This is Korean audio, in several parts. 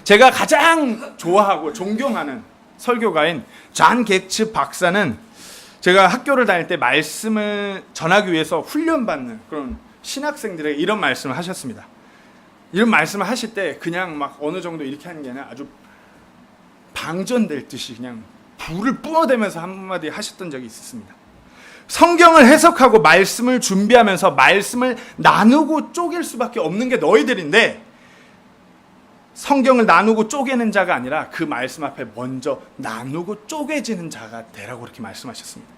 제가 가장 좋아하고 존경하는 설교가인 존 객츠 박사는 제가 학교를 다닐 때 말씀을 전하기 위해서 훈련받는 그런 신학생들에게 이런 말씀을 하셨습니다. 이런 말씀을 하실 때 그냥 막 어느 정도 이렇게 하는 게 아니라 아주 방전될 듯이 그냥 불을 뿜어대면서 한마디 하셨던 적이 있었습니다. 성경을 해석하고 말씀을 준비하면서 말씀을 나누고 쪼갤 수밖에 없는 게 너희들인데, 성경을 나누고 쪼개는 자가 아니라 그 말씀 앞에 먼저 나누고 쪼개지는 자가 되라고 그렇게 말씀하셨습니다.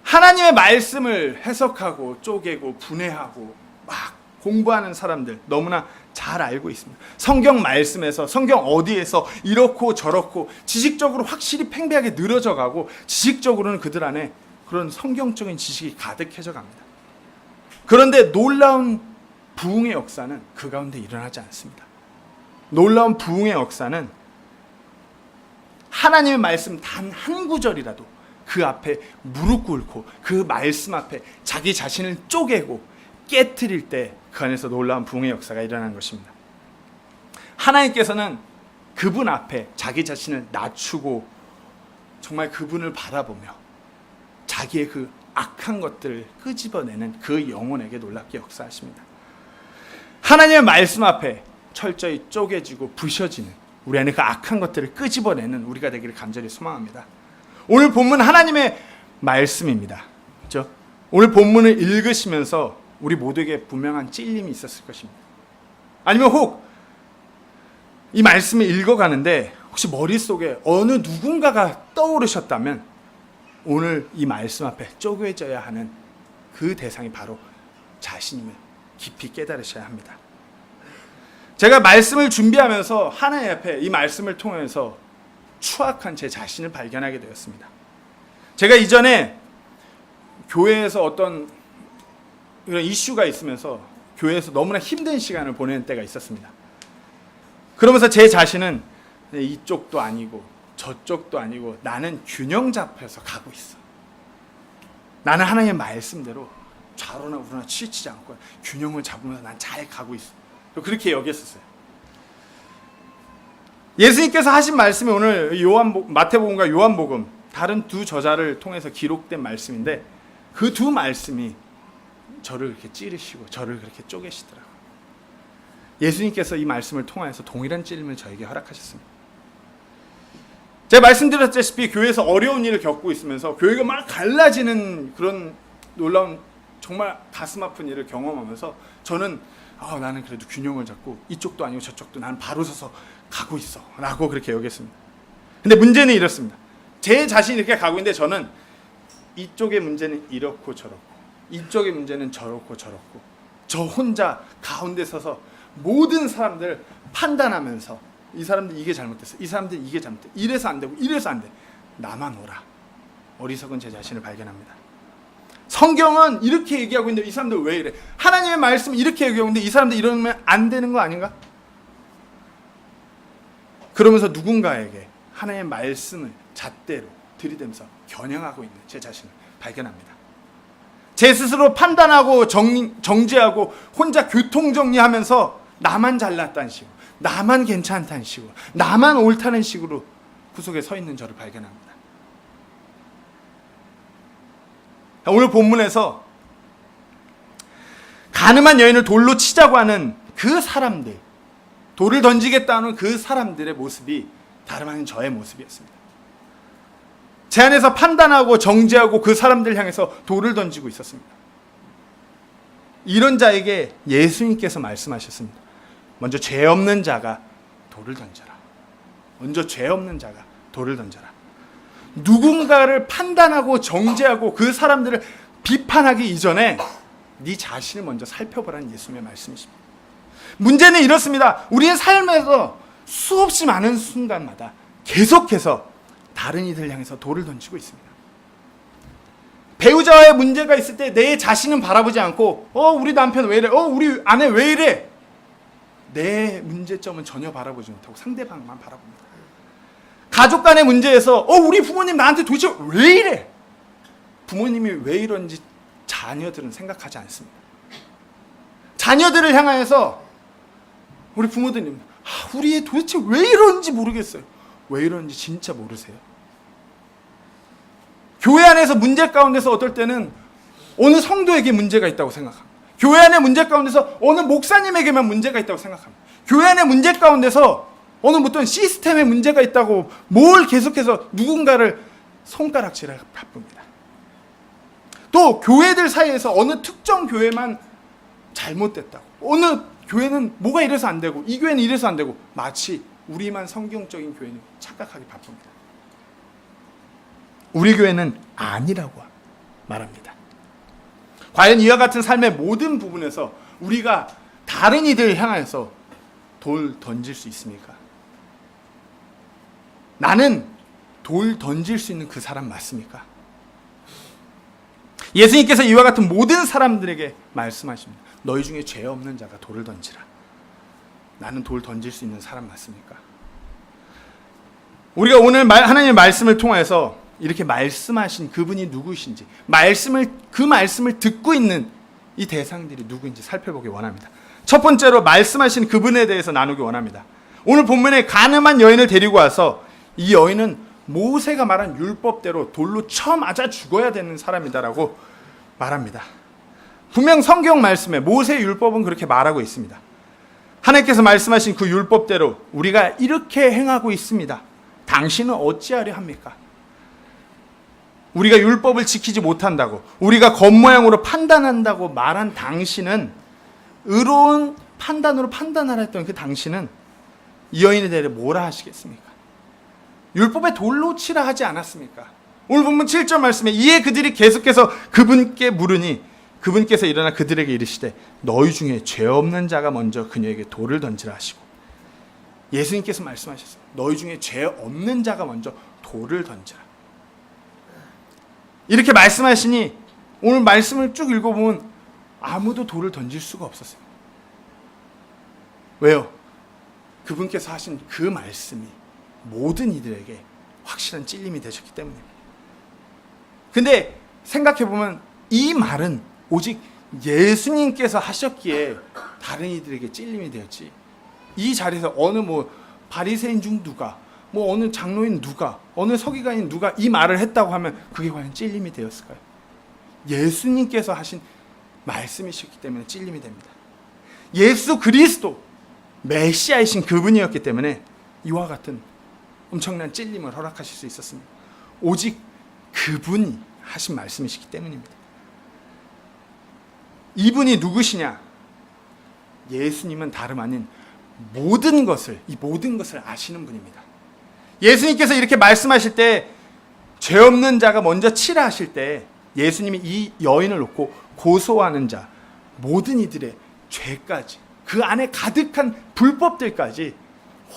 하나님의 말씀을 해석하고 쪼개고 분해하고 막 공부하는 사람들 너무나 잘 알고 있습니다. 성경 말씀에서, 성경 어디에서 이렇고 저렇고 지식적으로 확실히 팽배하게 늘어져 가고, 지식적으로는 그들 안에 그런 성경적인 지식이 가득해져 갑니다. 그런데 놀라운 부흥의 역사는 그 가운데 일어나지 않습니다. 놀라운 부흥의 역사는 하나님의 말씀 단 한 구절이라도 그 앞에 무릎 꿇고 그 말씀 앞에 자기 자신을 쪼개고 깨트릴 때 그 안에서 놀라운 부흥의 역사가 일어나는 것입니다. 하나님께서는 그분 앞에 자기 자신을 낮추고 정말 그분을 바라보며 자기의 그 악한 것들을 끄집어내는 그 영혼에게 놀랍게 역사하십니다. 하나님의 말씀 앞에 철저히 쪼개지고 부셔지는 우리 안에 그 악한 것들을 끄집어내는 우리가 되기를 간절히 소망합니다. 오늘 본문 하나님의 말씀입니다. 그렇죠? 오늘 본문을 읽으시면서 우리 모두에게 분명한 찔림이 있었을 것입니다. 아니면 혹 이 말씀을 읽어가는데 혹시 머릿속에 어느 누군가가 떠오르셨다면 오늘 이 말씀 앞에 쪼개져야 하는 그 대상이 바로 자신임을 깊이 깨달으셔야 합니다. 제가 말씀을 준비하면서 하나님 앞에 이 말씀을 통해서 추악한 제 자신을 발견하게 되었습니다. 제가 이전에 교회에서 어떤 이런 이슈가 있으면서 교회에서 너무나 힘든 시간을 보내는 때가 있었습니다. 그러면서 제 자신은 이쪽도 아니고 저쪽도 아니고 나는 균형 잡혀서 가고 있어. 나는 하나님의 말씀대로 좌로나 우로나 치우치지 않고 균형을 잡으면서 난 잘 가고 있어. 그렇게 여겼었어요. 예수님께서 하신 말씀이 오늘 마태복음과 요한복음 다른 두 저자를 통해서 기록된 말씀인데, 그 두 말씀이 저를 그렇게 찌르시고 저를 그렇게 쪼개시더라고요. 예수님께서 이 말씀을 통해서 동일한 찔림을 저에게 허락하셨습니다. 제가 말씀드렸다시피 교회에서 어려운 일을 겪고 있으면서 교회가 막 갈라지는 그런 놀라운 정말 가슴 아픈 일을 경험하면서 저는 나는 그래도 균형을 잡고 이쪽도 아니고 저쪽도 나는 바로 서서 가고 있어 라고 그렇게 여겼습니다. 근데 문제는 이렇습니다. 제 자신이 이렇게 가고 있는데 저는 이쪽의 문제는 이렇고 저렇고 이쪽의 문제는 저렇고 저렇고 저 혼자 가운데 서서 모든 사람들을 판단하면서 이 사람들 이게 잘못됐어, 이 사람들 이게 잘못됐어, 이래서 안 되고 이래서 안 돼, 나만 오라. 어리석은 제 자신을 발견합니다. 성경은 이렇게 얘기하고 있는데 이 사람들 왜 이래? 하나님의 말씀 이렇게 얘기하고 있는데 이 사람들 이러면 안 되는 거 아닌가? 그러면서 누군가에게 하나님의 말씀을 잣대로 들이대면서 겨냥하고 있는 제 자신을 발견합니다. 제 스스로 판단하고 정죄하고 혼자 교통정리하면서 나만 잘났다는 식으로, 나만 괜찮다는 식으로, 나만 옳다는 식으로 구석에 서 있는 저를 발견합니다. 오늘 본문에서 가늠한 여인을 돌로 치자고 하는 그 사람들, 돌을 던지겠다는 그 사람들의 모습이 다름 아닌 저의 모습이었습니다. 제 안에서 판단하고 정죄하고 그 사람들 향해서 돌을 던지고 있었습니다. 이런 자에게 예수님께서 말씀하셨습니다. 먼저 죄 없는 자가 돌을 던져라. 먼저 죄 없는 자가 돌을 던져라. 누군가를 판단하고 정죄하고 그 사람들을 비판하기 이전에 네 자신을 먼저 살펴보라는 예수님의 말씀이십니다. 문제는 이렇습니다. 우리의 삶에서 수없이 많은 순간마다 계속해서 다른 이들 향해서 돌을 던지고 있습니다. 배우자와의 문제가 있을 때 내 자신은 바라보지 않고 우리 남편 왜 이래? 우리 아내 왜 이래? 내 문제점은 전혀 바라보지 못하고 상대방만 바라봅니다. 가족 간의 문제에서 우리 부모님 나한테 도대체 왜 이래? 부모님이 왜 이런지 자녀들은 생각하지 않습니다. 자녀들을 향하여서 우리 부모님 우리 도대체 왜 이러는지 모르겠어요. 왜 이러는지 진짜 모르세요? 교회 안에서 문제 가운데서 어떨 때는 어느 성도에게 문제가 있다고 생각합니다. 교회 안의 문제 가운데서 어느 목사님에게만 문제가 있다고 생각합니다. 교회 안의 문제 가운데서 어느 어떤 시스템에 문제가 있다고 뭘 계속해서 누군가를 손가락질에 바쁩니다. 또 교회들 사이에서 어느 특정 교회만 잘못됐다고, 어느 교회는 뭐가 이래서 안 되고 이 교회는 이래서 안 되고, 마치 우리만 성경적인 교회는 착각하기 바쁩니다. 우리 교회는 아니라고 말합니다. 과연 이와 같은 삶의 모든 부분에서 우리가 다른 이들을 향해서 돌 던질 수 있습니까? 나는 돌 던질 수 있는 그 사람 맞습니까? 예수님께서 이와 같은 모든 사람들에게 말씀하십니다. 너희 중에 죄 없는 자가 돌을 던지라. 나는 돌 던질 수 있는 사람 맞습니까? 우리가 오늘 하나님의 말씀을 통해서 이렇게 말씀하신 그분이 누구이신지, 그 말씀을 듣고 있는 이 대상들이 누구인지 살펴보기 원합니다. 첫 번째로 말씀하신 그분에 대해서 나누기 원합니다. 오늘 본문에 가늠한 여인을 데리고 와서 이 여인은 모세가 말한 율법대로 돌로 쳐 맞아 죽어야 되는 사람이다라고 말합니다. 분명 성경 말씀에 모세의 율법은 그렇게 말하고 있습니다. 하나님께서 말씀하신 그 율법대로 우리가 이렇게 행하고 있습니다. 당신은 어찌하려 합니까? 우리가 율법을 지키지 못한다고, 우리가 겉모양으로 판단한다고 말한 당신은, 의로운 판단으로 판단하라 했던 그 당신은 이 여인에 대해 뭐라 하시겠습니까? 율법에 돌로 치라 하지 않았습니까? 오늘 본문 7절 말씀에 이에 그들이 계속해서 그분께 물으니 그분께서 일어나 그들에게 이르시되 너희 중에 죄 없는 자가 먼저 그녀에게 돌을 던지라 하시고, 예수님께서 말씀하셨어요. 너희 중에 죄 없는 자가 먼저 돌을 던지라. 이렇게 말씀하시니 오늘 말씀을 쭉 읽어보면 아무도 돌을 던질 수가 없었어요. 왜요? 그분께서 하신 그 말씀이 모든 이들에게 확실한 찔림이 되셨기 때문입니다. 근데 생각해보면 이 말은 오직 예수님께서 하셨기에 다른 이들에게 찔림이 되었지, 이 자리에서 어느 바리새인 중 누가, 어느 장로인 누가, 어느 서기관인 누가 이 말을 했다고 하면 그게 과연 찔림이 되었을까요? 예수님께서 하신 말씀이셨기 때문에 찔림이 됩니다. 예수 그리스도 메시아이신 그분이었기 때문에 이와 같은 엄청난 찔림을 허락하실 수 있었습니다. 오직 그분이 하신 말씀이시기 때문입니다. 이분이 누구시냐? 예수님은 다름 아닌 이 모든 것을 아시는 분입니다. 예수님께서 이렇게 말씀하실 때 죄 없는 자가 먼저 치라 하실 때 예수님이 이 여인을 놓고 고소하는 자, 모든 이들의 죄까지, 그 안에 가득한 불법들까지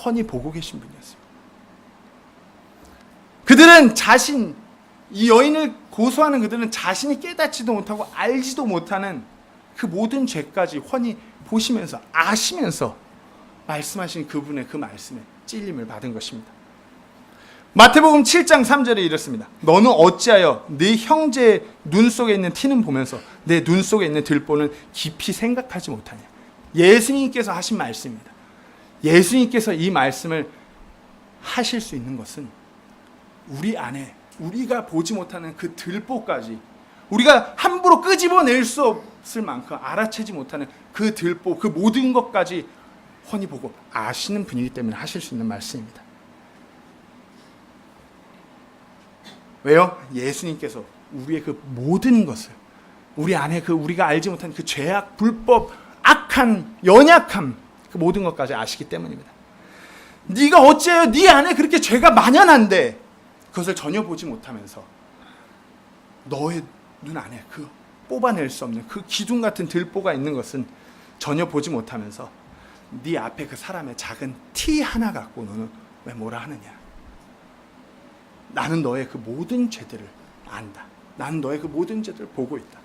훤히 보고 계신 분이었습니다. 그들은 이 여인을 고소하는 그들은 자신이 깨닫지도 못하고 알지도 못하는 그 모든 죄까지 훤히 보시면서 아시면서 말씀하신 그분의 그 말씀에 찔림을 받은 것입니다. 마태복음 7장 3절에 이렇습니다. 너는 어찌하여 네 형제의 눈 속에 있는 티는 보면서 내 눈 속에 있는 들보는 깊이 생각하지 못하냐. 예수님께서 하신 말씀입니다. 예수님께서 이 말씀을 하실 수 있는 것은 우리 안에 우리가 보지 못하는 그 들보까지, 우리가 함부로 끄집어낼 수 없을 만큼 알아채지 못하는 그 들보, 그 모든 것까지 훤히 보고 아시는 분이기 때문에 하실 수 있는 말씀입니다. 왜요? 예수님께서 우리의 그 모든 것을, 우리 안에 우리가 알지 못한 그 죄악, 불법, 악한, 연약함, 그 모든 것까지 아시기 때문입니다. 네가 어째요? 네 안에 그렇게 죄가 만연한데 그것을 전혀 보지 못하면서 너의 눈 안에 그 뽑아낼 수 없는 그 기둥 같은 들보가 있는 것은 전혀 보지 못하면서 네 앞에 그 사람의 작은 티 하나 갖고 너는 왜 뭐라 하느냐. 나는 너의 그 모든 죄들을 안다. 나는 너의 그 모든 죄들을 보고 있다.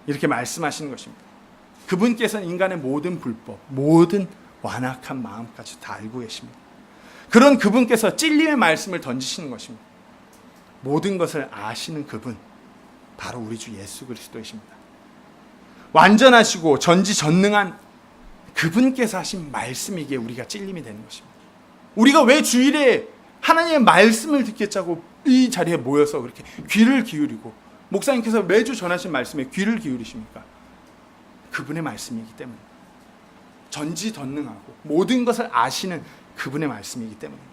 이렇게 말씀하시는 것입니다. 그분께서는 인간의 모든 불법, 모든 완악한 마음까지 다 알고 계십니다. 그런 그분께서 찔림의 말씀을 던지시는 것입니다. 모든 것을 아시는 그분, 바로 우리 주 예수 그리스도이십니다. 완전하시고 전지전능한 그분께서 하신 말씀이기에 우리가 찔림이 되는 것입니다. 우리가 왜 주일에 하나님의 말씀을 듣겠자고 이 자리에 모여서 그렇게 귀를 기울이고 목사님께서 매주 전하신 말씀에 귀를 기울이십니까? 그분의 말씀이기 때문에, 전지전능하고 모든 것을 아시는 그분의 말씀이기 때문입니다.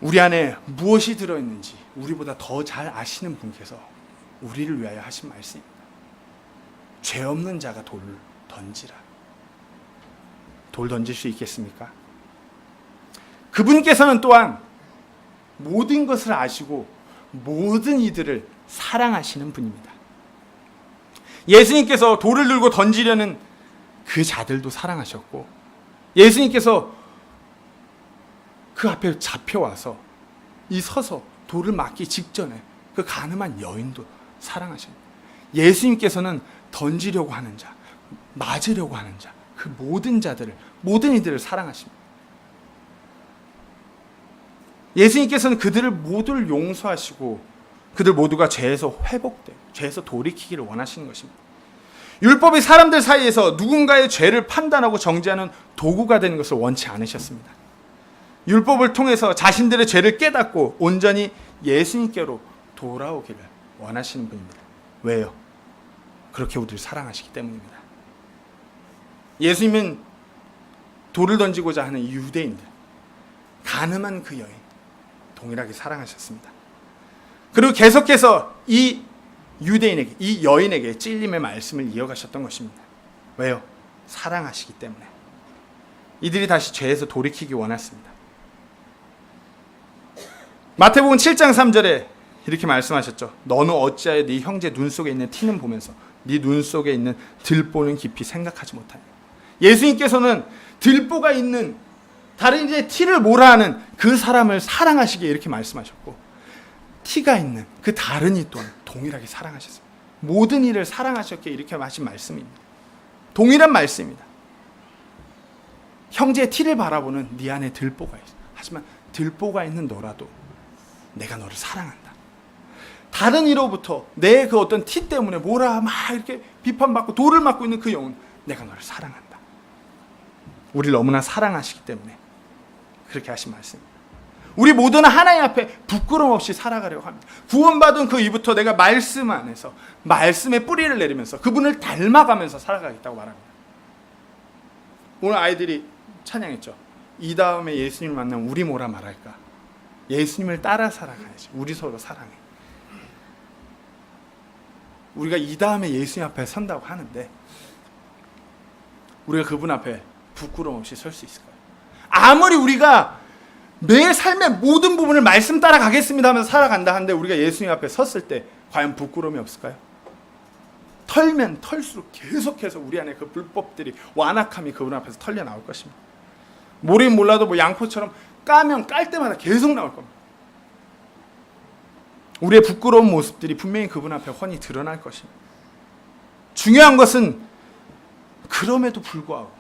우리 안에 무엇이 들어있는지 우리보다 더 잘 아시는 분께서 우리를 위하여 하신 말씀입니다. 죄 없는 자가 돌을 던지라. 돌 던질 수 있겠습니까? 그분께서는 또한 모든 것을 아시고 모든 이들을 사랑하시는 분입니다. 예수님께서 돌을 들고 던지려는 그 자들도 사랑하셨고, 예수님께서 그 앞에 잡혀와서 이 서서 돌을 맞기 직전에 그 가늠한 여인도 사랑하십니다. 예수님께서는 던지려고 하는 자, 맞으려고 하는 자, 그 모든 자들을, 모든 이들을 사랑하십니다. 예수님께서는 그들을 모두를 용서하시고 그들 모두가 죄에서 회복되고 죄에서 돌이키기를 원하시는 것입니다. 율법이 사람들 사이에서 누군가의 죄를 판단하고 정죄하는 도구가 되는 것을 원치 않으셨습니다. 율법을 통해서 자신들의 죄를 깨닫고 온전히 예수님께로 돌아오기를 원하시는 분입니다. 왜요? 그렇게 우리를 사랑하시기 때문입니다. 예수님은 돌을 던지고자 하는 이 유대인들, 가늠한 그 여인 동일하게 사랑하셨습니다. 그리고 계속해서 이 유대인에게, 이 여인에게 찔림의 말씀을 이어가셨던 것입니다. 왜요? 사랑하시기 때문에. 이들이 다시 죄에서 돌이키기 원했습니다. 마태복음 7장 3절에 이렇게 말씀하셨죠. 너는 어찌하여 네 형제 눈 속에 있는 티는 보면서 네 눈 속에 있는 들보는 깊이 생각하지 못하냐. 예수님께서는 들보가 있는 다른 이제 티를 몰아하는 그 사람을 사랑하시기에 이렇게 말씀하셨고, 티가 있는 그 다른 이 또한 동일하게 사랑하셨습니다. 모든 이를 사랑하셨기에 이렇게 하신 말씀입니다. 동일한 말씀입니다. 형제의 티를 바라보는 네 안에 들보가 있어. 하지만 들보가 있는 너라도 내가 너를 사랑한다. 다른 이로부터 내 그 어떤 티 때문에 뭐라 막 이렇게 비판받고 돌을 맞고 있는 그 영혼, 내가 너를 사랑한다. 우리를 너무나 사랑하시기 때문에 그렇게 하신 말씀입니다. 우리 모두는 하나님 앞에 부끄러움 없이 살아가려고 합니다. 구원받은 그 이후부터 내가 말씀 안에서 말씀의 뿌리를 내리면서 그분을 닮아가면서 살아가겠다고 말합니다. 오늘 아이들이 찬양했죠. 이 다음에 예수님을 만나면 우리 뭐라 말할까? 예수님을 따라 살아가야지. 우리 서로 사랑해. 우리가 이 다음에 예수님 앞에 선다고 하는데 우리가 그분 앞에 부끄러움 없이 설 수 있을까요? 아무리 우리가 내 삶의 모든 부분을 말씀 따라 가겠습니다 하면서 살아간다 하는데 우리가 예수님 앞에 섰을 때 과연 부끄러움이 없을까요? 털면 털수록 계속해서 우리 안에 그 불법들이, 완악함이 그분 앞에서 털려 나올 것입니다. 모르긴 몰라도 뭐 양포처럼 까면 깔 때마다 계속 나올 겁니다. 우리의 부끄러운 모습들이 분명히 그분 앞에 훤히 드러날 것입니다. 중요한 것은 그럼에도 불구하고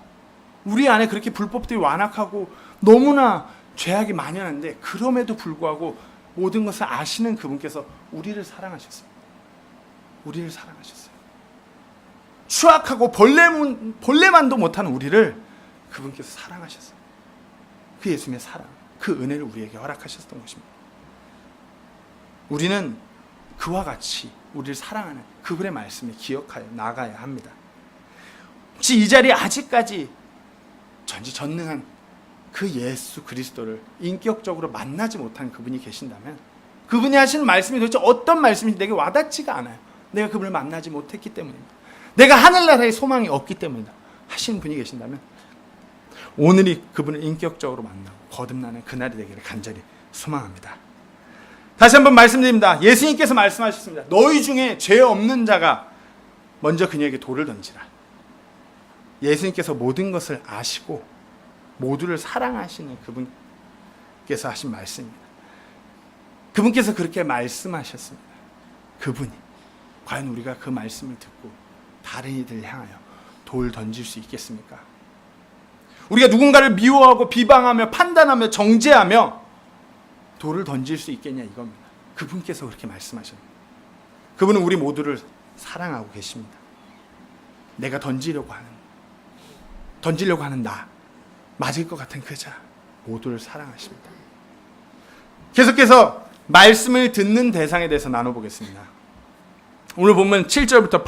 우리 안에 그렇게 불법들이 완악하고 너무나 죄악이 만연한데 그럼에도 불구하고 모든 것을 아시는 그분께서 우리를 사랑하셨어요. 우리를 사랑하셨어요. 추악하고 벌레만도 못하는 우리를 그분께서 사랑하셨어요. 그 예수님의 사랑, 그 은혜를 우리에게 허락하셨던 것입니다. 우리는 그와 같이 우리를 사랑하는 그분의 말씀을 기억하여 나가야 합니다. 혹시 이 자리에 아직까지 전지전능한 그 예수 그리스도를 인격적으로 만나지 못한 그분이 계신다면, 그분이 하시는 말씀이 도대체 어떤 말씀인지 내게 와닿지가 않아요. 내가 그분을 만나지 못했기 때문입니다. 내가 하늘나라의 소망이 없기 때문이다 하시는 분이 계신다면 오늘이 그분을 인격적으로 만나고 거듭나는 그날이 되기를 간절히 소망합니다. 다시 한번 말씀드립니다. 예수님께서 말씀하셨습니다. 너희 중에 죄 없는 자가 먼저 그녀에게 돌을 던지라. 예수님께서 모든 것을 아시고 모두를 사랑하시는 그분께서 하신 말씀입니다. 그분께서 그렇게 말씀하셨습니다. 그분이 과연 우리가 그 말씀을 듣고 다른 이들을 향하여 돌 던질 수 있겠습니까? 우리가 누군가를 미워하고 비방하며 판단하며 정죄하며 돌을 던질 수 있겠냐 이겁니다. 그분께서 그렇게 말씀하셨습니다. 그분은 우리 모두를 사랑하고 계십니다. 내가 던지려고 하는 던지려고 하는 나, 맞을 것 같은 그 자, 모두를 사랑하십니다. 계속해서 말씀을 듣는 대상에 대해서 나눠보겠습니다. 오늘 보면 7절부터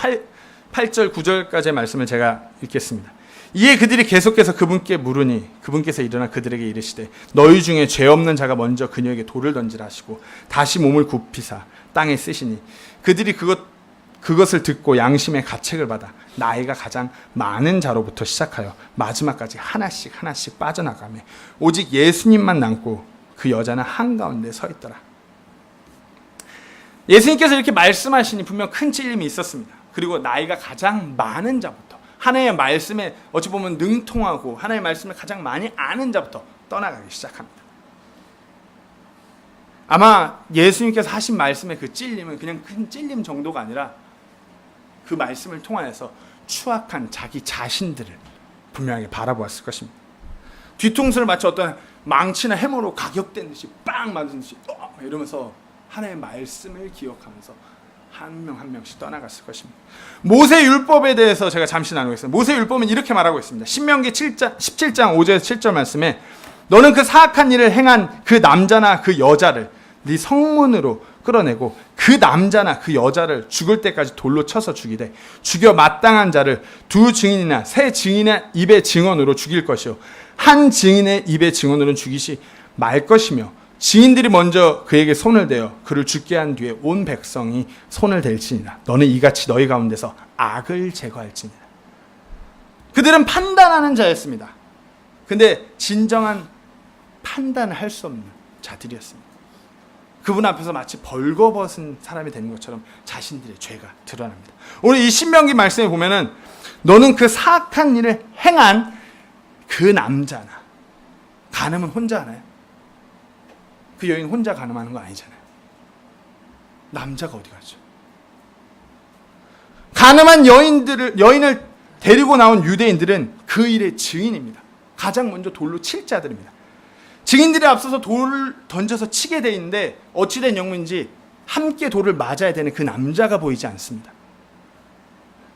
8절 9절까지의 말씀을 제가 읽겠습니다. 이에 그들이 계속해서 그분께 물으니 그분께서 일어나 그들에게 이르시되 너희 중에 죄 없는 자가 먼저 그녀에게 돌을 던지라 하시고 다시 몸을 굽히사 땅에 쓰시니 그들이 그것을 듣고 양심의 가책을 받아 나이가 가장 많은 자로부터 시작하여 마지막까지 하나씩 빠져나가며 오직 예수님만 남고 그 여자는 한가운데 서 있더라. 예수님께서 이렇게 말씀하시니 분명 큰 찔림이 있었습니다. 그리고 나이가 가장 많은 자부터, 하나님의 말씀에 어찌 보면 능통하고 하나님의 말씀을 가장 많이 아는 자부터 떠나가기 시작합니다. 아마 예수님께서 하신 말씀의 그 찔림은 그냥 큰 찔림 정도가 아니라 그 말씀을 통하여서 추악한 자기 자신들을 분명하게 바라보았을 것입니다. 뒤통수를 마치 어떤 망치나 해머로 가격된 듯이 빵 맞은 듯이 이러면서 하나님의 말씀을 기억하면서 한 명 한 명씩 떠나갔을 것입니다. 모세 율법에 대해서 제가 잠시 나누겠습니다. 모세 율법은 이렇게 말하고 있습니다. 신명기 17장 5절에서 7절 말씀에 너는 그 사악한 일을 행한 그 남자나 그 여자를 네 성문으로 끌어내고 그 남자나 그 여자를 죽을 때까지 돌로 쳐서 죽이되 죽여 마땅한 자를 두 증인이나 세 증인의 입의 증언으로 죽일 것이요 한 증인의 입의 증언으로는 죽이지 말 것이며 증인들이 먼저 그에게 손을 대어 그를 죽게 한 뒤에 온 백성이 손을 댈지니라. 너는 이같이 너희 가운데서 악을 제거할지니라. 그들은 판단하는 자였습니다. 근데 진정한 판단을 할 수 없는 자들이었습니다. 그분 앞에서 마치 벌거벗은 사람이 되는 것처럼 자신들의 죄가 드러납니다. 오늘 이 신명기 말씀에 보면은 너는 그 사악한 일을 행한 그 남자나, 간음은 혼자 하나요? 그 여인 혼자 간음하는 거 아니잖아요. 남자가 어디 가죠? 간음한 여인을 데리고 나온 유대인들은 그 일의 증인입니다. 가장 먼저 돌로 칠 자들입니다. 증인들이 앞서서 돌을 던져서 치게 돼 있는데 어찌된 영문인지 함께 돌을 맞아야 되는 그 남자가 보이지 않습니다.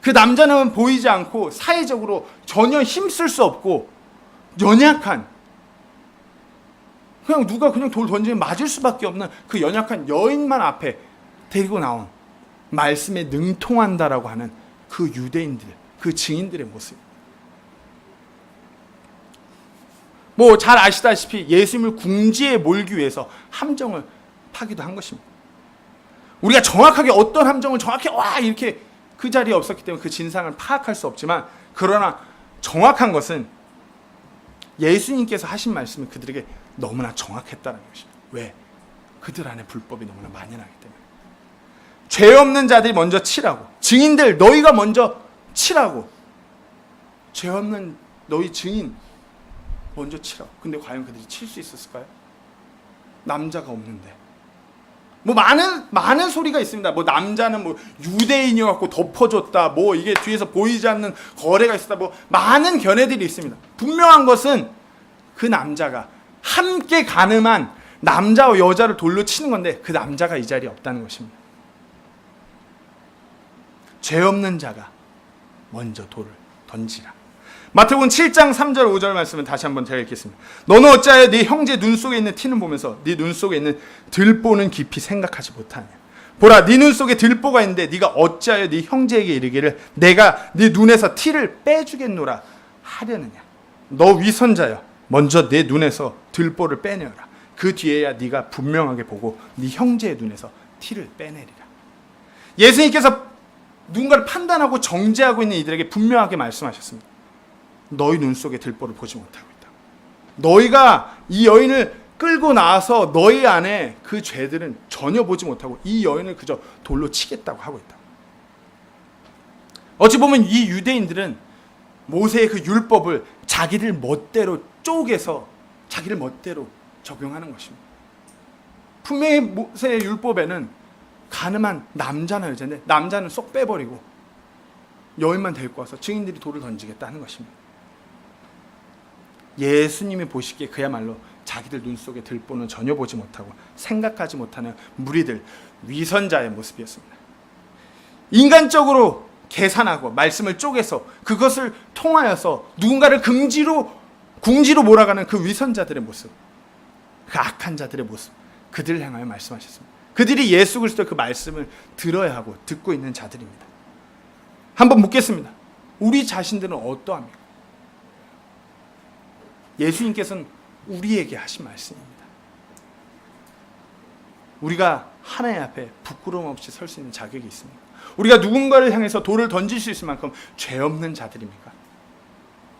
그 남자는 보이지 않고 사회적으로 전혀 힘쓸 수 없고 연약한, 그냥 누가 그냥 돌 던지면 맞을 수밖에 없는 그 연약한 여인만 앞에 데리고 나온 말씀에 능통한다라고 하는 그 유대인들, 그 증인들의 모습. 뭐 잘 아시다시피 예수님을 궁지에 몰기 위해서 함정을 파기도 한 것입니다. 우리가 정확하게 어떤 함정을 정확히 이렇게 그 자리에 없었기 때문에 그 진상을 파악할 수 없지만, 그러나 정확한 것은 예수님께서 하신 말씀이 그들에게 너무나 정확했다는 것입니다. 왜? 그들 안에 불법이 너무나 만연하기 때문에. 죄 없는 자들이 먼저 치라고, 증인들 너희가 먼저 치라고, 죄 없는 너희 증인 먼저 치라고. 근데 과연 그들이 칠 수 있었을까요? 남자가 없는데. 뭐 많은 소리가 있습니다. 뭐 남자는 뭐 유대인이어갖고 덮어줬다, 뭐 이게 뒤에서 보이지 않는 거래가 있었다, 뭐 많은 견해들이 있습니다. 분명한 것은 그 남자가 함께 간음한 남자와 여자를 돌로 치는 건데 그 남자가 이 자리에 없다는 것입니다. 죄 없는 자가 먼저 돌을 던지라. 마태복음 7장 3절 5절 말씀은 다시 한번 제가 읽겠습니다. 너는 어찌하여 네 형제 눈 속에 있는 티는 보면서 네 눈 속에 있는 들보는 깊이 생각하지 못하냐. 보라, 네 눈 속에 들보가 있는데 네가 어찌하여 네 형제에게 이르기를 내가 네 눈에서 티를 빼주겠노라 하려느냐. 너 위선자여, 먼저 내 눈에서 들보를 빼내어라. 그 뒤에야 네가 분명하게 보고 네 형제의 눈에서 티를 빼내리라. 예수님께서 누군가를 판단하고 정죄하고 있는 이들에게 분명하게 말씀하셨습니다. 너희 눈 속에 들보를 보지 못하고 있다. 너희가 이 여인을 끌고 나와서 너희 안에 그 죄들은 전혀 보지 못하고 이 여인을 그저 돌로 치겠다고 하고 있다. 어찌 보면 이 유대인들은 모세의 그 율법을 자기들 멋대로 쪼개서 자기를 멋대로 적용하는 것입니다. 분명히 모세의 율법에는 가늠한 남자나 여자인데 남자는 쏙 빼버리고 여인만 데리고 와서 증인들이 돌을 던지겠다 하는 것입니다. 예수님이 보시기에 그야말로 자기들 눈 속에 들보는 전혀 보지 못하고 생각하지 못하는 무리들, 위선자의 모습이었습니다. 인간적으로 계산하고 말씀을 쪼개서 그것을 통하여서 누군가를 궁지로 몰아가는 그 위선자들의 모습, 그 악한 자들의 모습, 그들을 향하여 말씀하셨습니다. 그들이 예수 그리스도의 그 말씀을 들어야 하고 듣고 있는 자들입니다. 한번 묻겠습니다. 우리 자신들은 어떠합니까? 예수님께서는 우리에게 하신 말씀입니다. 우리가 하나님 앞에 부끄러움 없이 설 수 있는 자격이 있습니까? 우리가 누군가를 향해서 돌을 던질 수 있을 만큼 죄 없는 자들입니까?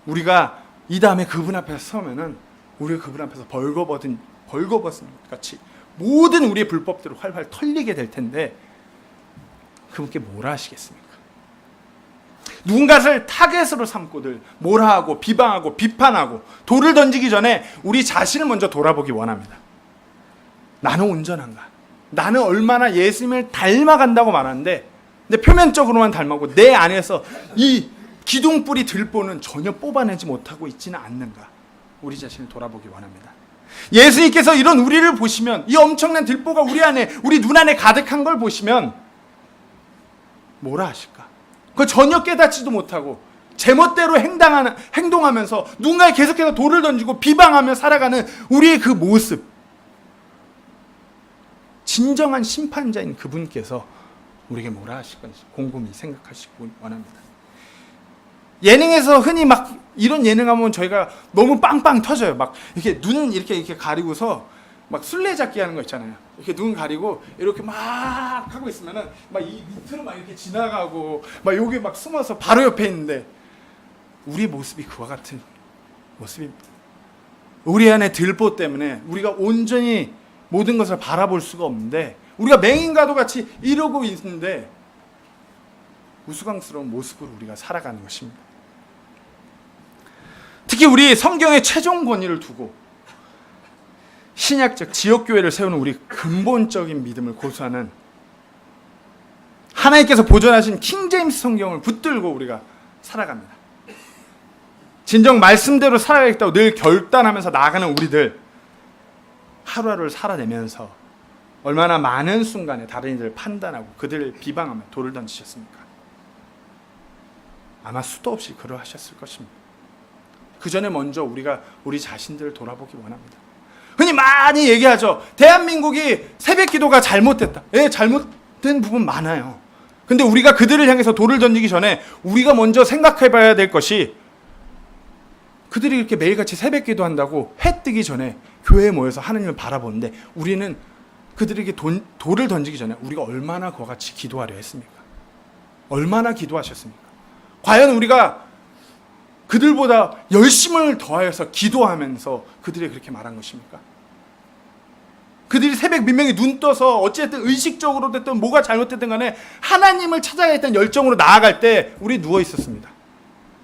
우리가 이 다음에 그분 앞에서 서면은 우리가 그분 앞에서 벌거벗은 같이 모든 우리의 불법들을 활활 털리게 될 텐데 그분께 뭐라 하시겠습니까? 누군가를 타겟으로 삼고들 뭐라 하고 비방하고 비판하고 돌을 던지기 전에 우리 자신을 먼저 돌아보기 원합니다. 나는 온전한가? 나는 얼마나 예수님을 닮아간다고 말하는데 근데 표면적으로만 닮았고 내 안에서 이 기둥뿌리 들보는 전혀 뽑아내지 못하고 있지는 않는가? 우리 자신을 돌아보기 원합니다. 예수님께서 이런 우리를 보시면 이 엄청난 들보가 우리 안에 우리 눈 안에 가득한 걸 보시면 뭐라 하실까? 그걸 전혀 깨닫지도 못하고 제멋대로 행동하면서 누군가에 계속해서 돌을 던지고 비방하며 살아가는 우리의 그 모습, 진정한 심판자인 그분께서 우리에게 뭐라 하실 건지 곰곰이 생각하시기 원합니다. 예능에서 흔히 막 이런 예능하면 저희가 너무 빵빵 터져요. 막 이렇게 눈 이렇게 가리고서 막 술래잡기 하는 거 있잖아요. 이렇게 눈 가리고 이렇게 막 하고 있으면은 막 이 밑으로 막 이렇게 지나가고 막 여기 막 숨어서 바로 옆에 있는데 우리 모습이 그와 같은 모습입니다. 우리 안에 들보 때문에 우리가 온전히 모든 것을 바라볼 수가 없는데 우리가 맹인과도 같이 이러고 있는데 우스꽝스러운 모습으로 우리가 살아가는 것입니다. 특히 우리 성경의 최종 권위를 두고 신약적 지역교회를 세우는 우리 근본적인 믿음을 고수하는 하나님께서 보존하신 킹제임스 성경을 붙들고 우리가 살아갑니다. 진정 말씀대로 살아야겠다고 늘 결단하면서 나아가는 우리들 하루하루를 살아내면서 얼마나 많은 순간에 다른 이들을 판단하고 그들을 비방하며 돌을 던지셨습니까? 아마 수도 없이 그러하셨을 것입니다. 그 전에 먼저 우리가 우리 자신들을 돌아보기 원합니다. 흔히 많이 얘기하죠. 대한민국이 새벽기도가 잘못됐다. 예, 잘못된 부분 많아요. 근데 우리가 그들을 향해서 돌을 던지기 전에 우리가 먼저 생각해 봐야 될 것이 그들이 이렇게 매일같이 새벽기도 한다고 해 뜨기 전에 교회에 모여서 하나님을 바라보는데 우리는 그들에게 돌을 던지기 전에 우리가 얼마나 그와 같이 기도하려 했습니까? 얼마나 기도하셨습니까? 과연 우리가 그들보다 열심을 더하여서 기도하면서 그들이 그렇게 말한 것입니까? 그들이 새벽 민명에 눈 떠서 어쨌든 의식적으로 됐든 뭐가 잘못됐든 간에 하나님을 찾아야 했던 열정으로 나아갈 때 우리 누워 있었습니다.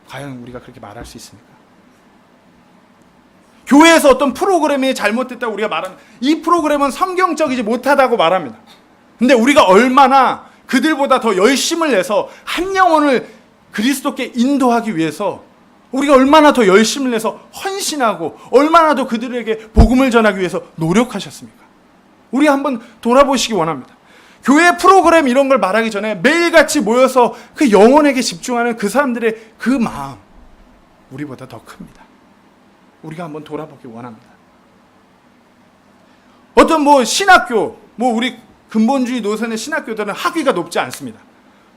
과연 우리가 그렇게 말할 수 있습니까? 교회에서 어떤 프로그램이 잘못됐다고 우리가 말하면 이 프로그램은 성경적이지 못하다고 말합니다. 근데 우리가 얼마나 그들보다 더 열심을 내서 한 영혼을 그리스도께 인도하기 위해서 우리가 얼마나 더 열심을 내서 헌신하고 얼마나 더 그들에게 복음을 전하기 위해서 노력하셨습니까? 우리 한번 돌아보시기 원합니다. 교회 프로그램 이런 걸 말하기 전에 매일같이 모여서 그 영혼에게 집중하는 그 사람들의 그 마음 우리보다 더 큽니다. 우리가 한번 돌아보기 원합니다. 어떤 신학교, 우리 근본주의 노선의 신학교들은 학위가 높지 않습니다.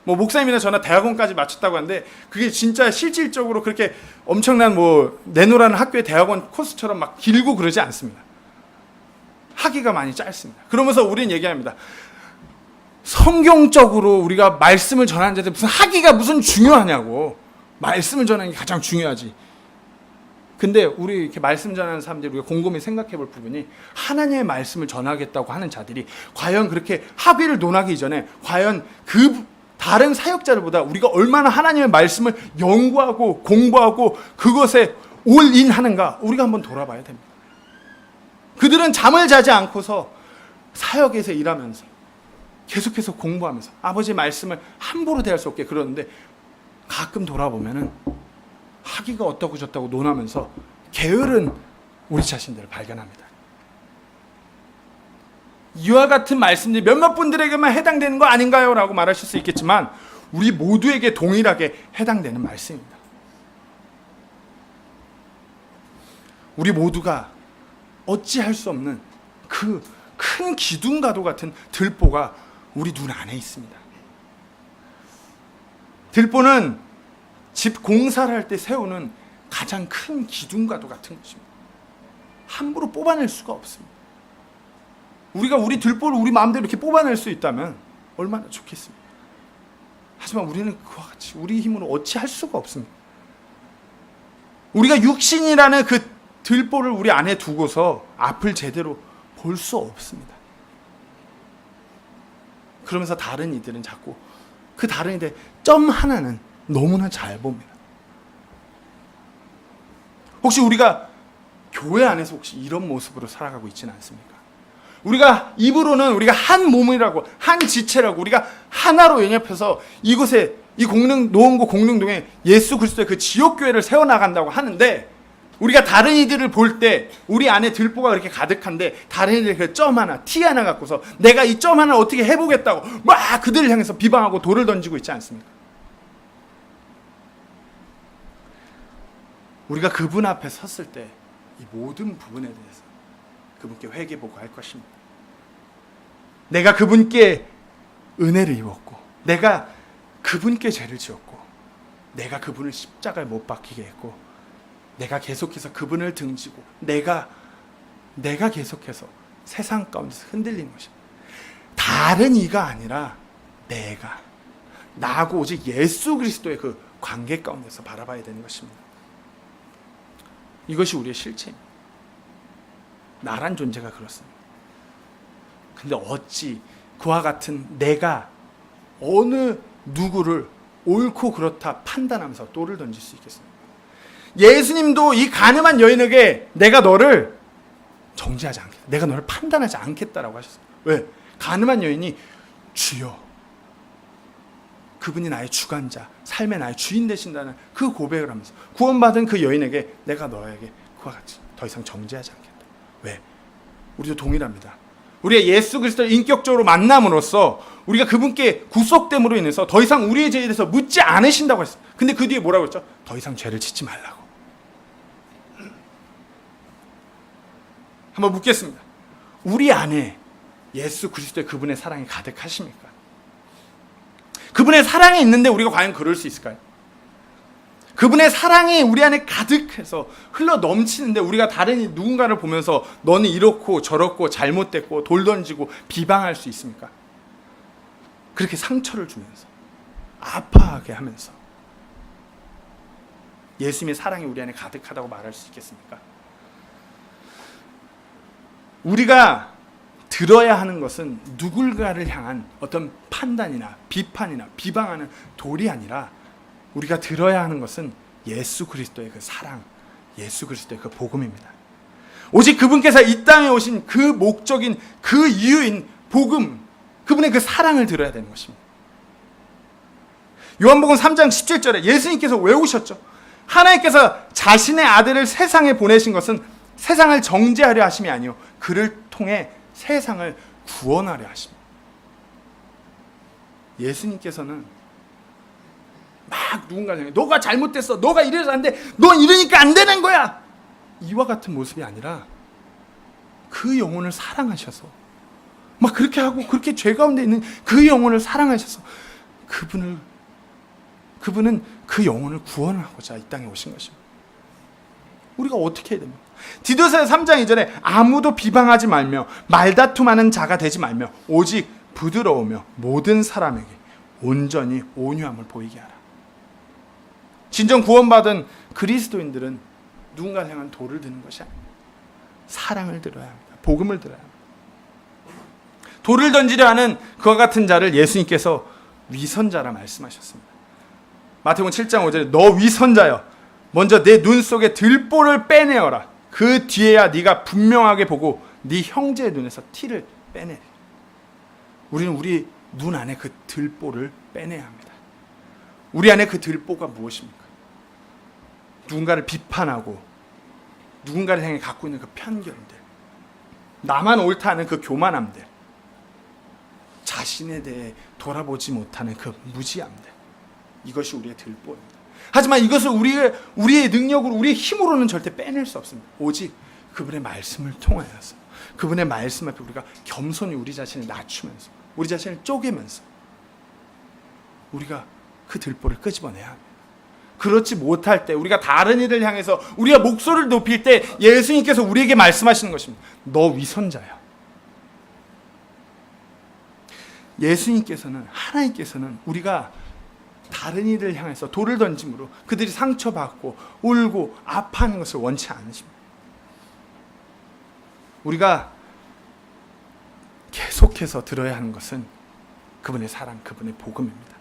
목사님이나 저나 대학원까지 마쳤다고 하는데 그게 진짜 실질적으로 그렇게 엄청난 내노라는 학교의 대학원 코스처럼 막 길고 그러지 않습니다. 학위가 많이 짧습니다. 그러면서 우리는 얘기합니다. 성경적으로 우리가 말씀을 전하는 자들 무슨 학위가 무슨 중요하냐고. 말씀을 전하는 게 가장 중요하지. 근데 우리 이렇게 말씀 전하는 사람들이 우리가 곰곰이 생각해 볼 부분이 하나님의 말씀을 전하겠다고 하는 자들이 과연 그렇게 학위를 논하기 전에 과연 그 다른 사역자들보다 우리가 얼마나 하나님의 말씀을 연구하고 공부하고 그것에 올인하는가 우리가 한번 돌아봐야 됩니다. 그들은 잠을 자지 않고서 사역에서 일하면서 계속해서 공부하면서 아버지의 말씀을 함부로 대할 수 없게 그러는데 가끔 돌아보면은 학위가 어떻고 저떻고 논하면서 게으른 우리 자신들을 발견합니다. 이와 같은 말씀들이 몇몇 분들에게만 해당되는 거 아닌가요? 라고 말하실 수 있겠지만 우리 모두에게 동일하게 해당되는 말씀입니다. 우리 모두가 어찌할 수 없는 그 큰 기둥과도 같은 들보가 우리 눈 안에 있습니다. 들보는 집 공사를 할 때 세우는 가장 큰 기둥과도 같은 것입니다. 함부로 뽑아낼 수가 없습니다. 우리가 우리 들보를 우리 마음대로 이렇게 뽑아낼 수 있다면 얼마나 좋겠습니까? 하지만 우리는 그와 같이 우리 힘으로 어찌 할 수가 없습니다. 우리가 육신이라는 그 들보를 우리 안에 두고서 앞을 제대로 볼 수 없습니다. 그러면서 다른 이들은 자꾸 그 다른 이들 점 하나는 너무나 잘 봅니다. 혹시 우리가 교회 안에서 혹시 이런 모습으로 살아가고 있지는 않습니까? 우리가 입으로는 우리가 한 몸이라고, 한 지체라고, 우리가 하나로 연합해서 이곳에 이 노원구 공릉동에 예수 그리스도의 그 지옥교회를 세워나간다고 하는데, 우리가 다른 이들을 볼 때 우리 안에 들보가 그렇게 가득한데 다른 이들의 그 점 하나, 티 하나 갖고서 내가 이 점 하나를 어떻게 해보겠다고 막 그들을 향해서 비방하고 돌을 던지고 있지 않습니까? 우리가 그분 앞에 섰을 때 이 모든 부분에 대해서 그분께 회개보고할 것입니다. 내가 그분께 은혜를 입었고, 내가 그분께 죄를 지었고, 내가 그분을 십자가에 못 박히게 했고, 내가 계속해서 그분을 등지고, 내가 계속해서 세상 가운데서 흔들리는 것입니다. 다른 이가 아니라 나하고 오직 예수 그리스도의 그 관계 가운데서 바라봐야 되는 것입니다. 이것이 우리의 실체입니다. 나란 존재가 그렇습니다. 근데 어찌 그와 같은 내가 어느 누구를 옳고 그렇다 판단하면서 돌을 던질 수 있겠습니까? 예수님도 이 가늠한 여인에게 내가 너를 정죄하지 않겠다, 내가 너를 판단하지 않겠다라고 하셨어요. 왜? 가늠한 여인이 주여, 그분이 나의 주관자, 삶의 나의 주인 되신다는 그 고백을 하면서 구원받은 그 여인에게 내가 너에게 그와 같이 더 이상 정죄하지 않겠다. 왜? 우리도 동일합니다. 우리가 예수 그리스도를 인격적으로 만남으로써 우리가 그분께 구속됨으로 인해서 더 이상 우리의 죄에 대해서 묻지 않으신다고 했어요. 근데 그 뒤에 뭐라고 했죠? 더 이상 죄를 짓지 말라고. 한번 묻겠습니다. 우리 안에 예수 그리스도의 그분의 사랑이 가득하십니까? 그분의 사랑이 있는데 우리가 과연 그럴 수 있을까요? 그분의 사랑이 우리 안에 가득해서 흘러 넘치는데 우리가 다른 누군가를 보면서 너는 이렇고 저렇고 잘못됐고 돌 던지고 비방할 수 있습니까? 그렇게 상처를 주면서 아파하게 하면서 예수님의 사랑이 우리 안에 가득하다고 말할 수 있겠습니까? 우리가 들어야 하는 것은 누군가를 향한 어떤 판단이나 비판이나 비방하는 돌이 아니라 우리가 들어야 하는 것은 예수 그리스도의 그 사랑, 예수 그리스도의 그 복음입니다. 오직 그분께서 이 땅에 오신 그 목적인 그 이유인 복음, 그분의 그 사랑을 들어야 되는 것입니다. 요한복음 3장 17절에 예수님께서 왜 오셨죠? 하나님께서 자신의 아들을 세상에 보내신 것은 세상을 정죄하려 하심이 아니요 그를 통해 세상을 구원하려 하십니다. 예수님께서는 막 누군가를 향해 너가 잘못됐어, 너가 이래서 안 돼, 넌 이러니까 안 되는 거야, 이와 같은 모습이 아니라 그 영혼을 사랑하셔서 막 그렇게 하고 그렇게 죄 가운데 있는 그 영혼을 사랑하셔서 그분은 그 영혼을 구원하고자 이 땅에 오신 것입니다. 우리가 어떻게 해야 됩니까? 디도서 3장 2절에 아무도 비방하지 말며 말다툼하는 자가 되지 말며 오직 부드러우며 모든 사람에게 온전히 온유함을 보이게 하라. 진정 구원받은 그리스도인들은 누군가를 향한 돌을 드는 것이 아닙니다. 사랑을 들어야 합니다. 복음을 들어야 합니다. 돌을 던지려 하는 그와 같은 자를 예수님께서 위선자라 말씀하셨습니다. 마태복음 7장 5절에 너 위선자여, 먼저 내 눈 속에 들보를 빼내어라. 그 뒤에야 네가 분명하게 보고 네 형제의 눈에서 티를 빼내리. 우리는 우리 눈 안에 그 들보를 빼내야 합니다. 우리 안에 그 들보가 무엇입니까? 누군가를 비판하고 누군가를 향해 갖고 있는 그 편견들, 나만 옳다 하는 그 교만함들, 자신에 대해 돌아보지 못하는 그 무지함들, 이것이 우리의 들보입니다. 하지만 이것을 우리의 능력으로, 우리의 힘으로는 절대 빼낼 수 없습니다. 오직 그분의 말씀을 통하여서, 그분의 말씀 앞에 우리가 겸손히 우리 자신을 낮추면서, 우리 자신을 쪼개면서 우리가 그 들보를 끄집어내야 합니다. 그렇지 못할 때, 우리가 다른 이를 향해서 우리가 목소리를 높일 때 예수님께서 우리에게 말씀하시는 것입니다. 너 위선자야. 예수님께서는, 하나님께서는 우리가 다른 이를 향해서 돌을 던짐으로 그들이 상처받고 울고 아파하는 것을 원치 않으십니다. 우리가 계속해서 들어야 하는 것은 그분의 사랑, 그분의 복음입니다.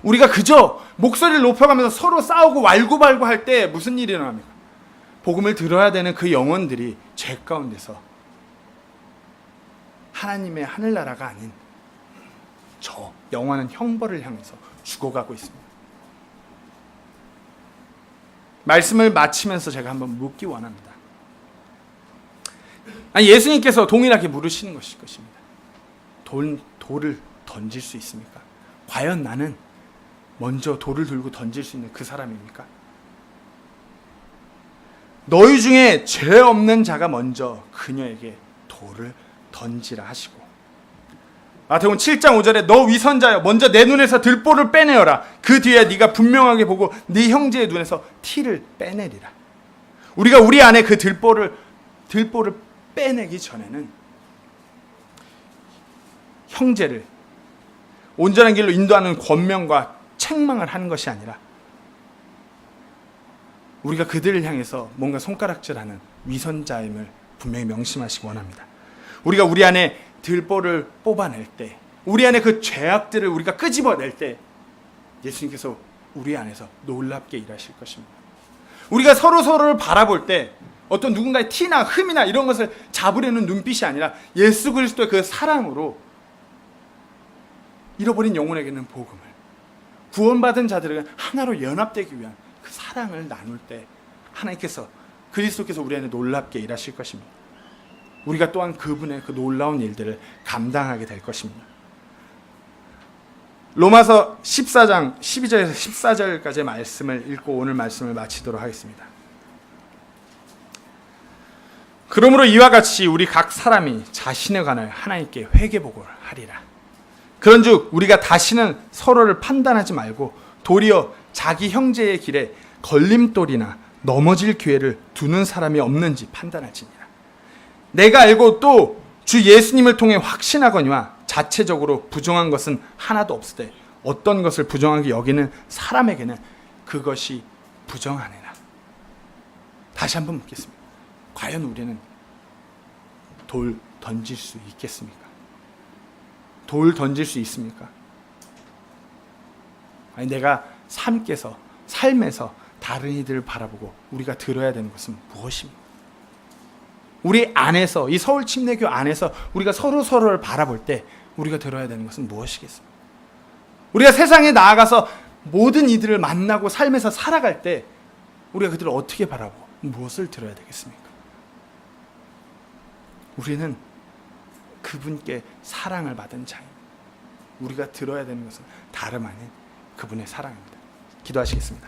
우리가 그저 목소리를 높여가면서 서로 싸우고 왈구발구 할 때 무슨 일이 일어납니까? 복음을 들어야 되는 그 영혼들이 죄 가운데서 하나님의 하늘나라가 아닌 저 영원한 형벌을 향해서 죽어가고 있습니다. 말씀을 마치면서 제가 한번 묻기 원합니다. 예수님께서 동일하게 물으시는 것일 것입니다. 돌을 던질 수 있습니까? 과연 나는 먼저 돌을 들고 던질 수 있는 그 사람입니까? 너희 중에 죄 없는 자가 먼저 그녀에게 돌을 던지라 하시고, 마태복음 7장 5절에 너 위선자여 먼저 내 눈에서 들보를 빼내어라. 그 뒤에 네가 분명하게 보고 네 형제의 눈에서 티를 빼내리라. 우리가 우리 안에 그 들보를 빼내기 전에는 형제를 온전한 길로 인도하는 권면과 책망을 하는 것이 아니라 우리가 그들을 향해서 뭔가 손가락질하는 위선자임을 분명히 명심하시기 원합니다. 우리가 우리 안에 들보를 뽑아낼 때, 우리 안에 그 죄악들을 우리가 끄집어낼 때 예수님께서 우리 안에서 놀랍게 일하실 것입니다. 우리가 서로를 바라볼 때 어떤 누군가의 티나 흠이나 이런 것을 잡으려는 눈빛이 아니라 예수 그리스도의 그 사랑으로 잃어버린 영혼에게는 복음을, 구원받은 자들에게는 하나로 연합되기 위한 그 사랑을 나눌 때 하나님께서, 그리스도께서 우리 안에 놀랍게 일하실 것입니다. 우리가 또한 그분의 그 놀라운 일들을 감당하게 될 것입니다. 로마서 14장 12절에서 14절까지의 말씀을 읽고 오늘 말씀을 마치도록 하겠습니다. 그러므로 이와 같이 우리 각 사람이 자신에 관하여 하나님께 회개보고를 하리라. 그런즉 우리가 다시는 서로를 판단하지 말고 도리어 자기 형제의 길에 걸림돌이나 넘어질 기회를 두는 사람이 없는지 판단할지니라. 내가 알고 또 주 예수님을 통해 확신하거니와 자체적으로 부정한 것은 하나도 없으되 어떤 것을 부정하게 여기는 사람에게는 그것이 부정하니라. 다시 한번 묻겠습니다. 과연 우리는 돌 던질 수 있겠습니까? 돌 던질 수 있습니까? 아니, 내가 삶에서 다른 이들을 바라보고 우리가 들어야 되는 것은 무엇입니까? 우리 안에서, 이 서울 침례교 안에서 우리가 서로를 바라볼 때 우리가 들어야 되는 것은 무엇이겠습니까? 우리가 세상에 나아가서 모든 이들을 만나고 삶에서 살아갈 때 우리가 그들을 어떻게 바라보고 무엇을 들어야 되겠습니까? 우리는 그분께 사랑을 받은 자입니다. 우리가 들어야 되는 것은 다름 아닌 그분의 사랑입니다. 기도하시겠습니다.